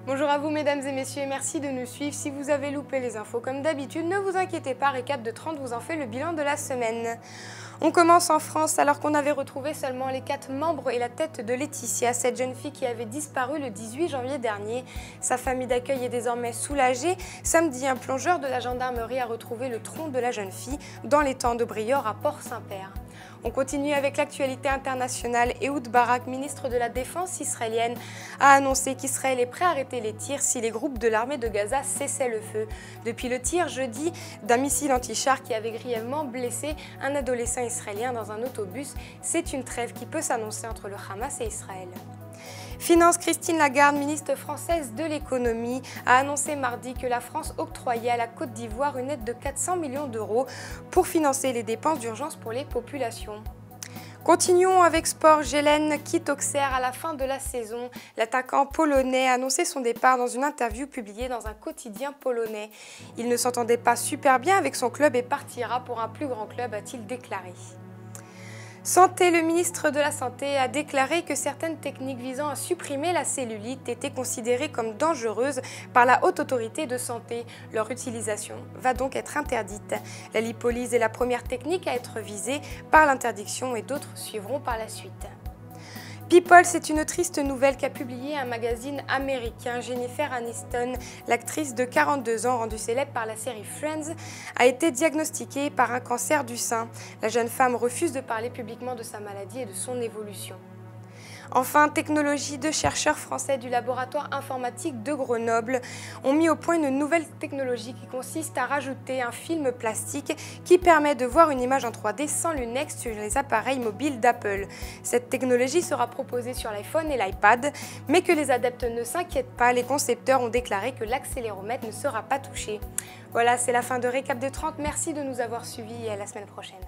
Bonjour à vous mesdames et messieurs et merci de nous suivre. Si vous avez loupé les infos comme d'habitude, ne vous inquiétez pas, Récap de 30 vous en fait le bilan de la semaine. On commence en France alors qu'on avait retrouvé seulement les 4 membres et la tête de Laetitia, cette jeune fille qui avait disparu le 18 janvier dernier. Sa famille d'accueil est désormais soulagée. Samedi, un plongeur de la gendarmerie a retrouvé le tronc de la jeune fille dans l'étang de Briord à Port-Saint-Père. On continue avec l'actualité internationale. Ehud Barak, ministre de la Défense israélienne, a annoncé qu'Israël est prêt à arrêter les tirs si les groupes de l'armée de Gaza cessaient le feu. Depuis le tir jeudi d'un missile anti-char qui avait grièvement blessé un adolescent israélien dans un autobus, c'est une trêve qui peut s'annoncer entre le Hamas et Israël. Finance, Christine Lagarde, ministre française de l'économie, a annoncé mardi que la France octroyait à la Côte d'Ivoire une aide de 400 millions d'euros pour financer les dépenses d'urgence pour les populations. Continuons avec sport. Jelen quitte Auxerre à la fin de la saison. L'attaquant polonais a annoncé son départ dans une interview publiée dans un quotidien polonais. Il ne s'entendait pas super bien avec son club et partira pour un plus grand club, a-t-il déclaré. Santé, le ministre de la Santé a déclaré que certaines techniques visant à supprimer la cellulite étaient considérées comme dangereuses par la Haute Autorité de Santé. Leur utilisation va donc être interdite. La lipolyse est la première technique à être visée par l'interdiction et d'autres suivront par la suite. People, c'est une triste nouvelle qu'a publié un magazine américain. Jennifer Aniston, l'actrice de 42 ans rendue célèbre par la série Friends, a été diagnostiquée par un cancer du sein. La jeune femme refuse de parler publiquement de sa maladie et de son évolution. Enfin, technologie, 2 chercheurs français du laboratoire informatique de Grenoble ont mis au point une nouvelle technologie qui consiste à rajouter un film plastique qui permet de voir une image en 3D sans lunettes sur les appareils mobiles d'Apple. Cette technologie sera proposée sur l'iPhone et l'iPad, mais que les adeptes ne s'inquiètent pas, les concepteurs ont déclaré que l'accéléromètre ne sera pas touché. Voilà, c'est la fin de Récap de 30. Merci de nous avoir suivis et à la semaine prochaine.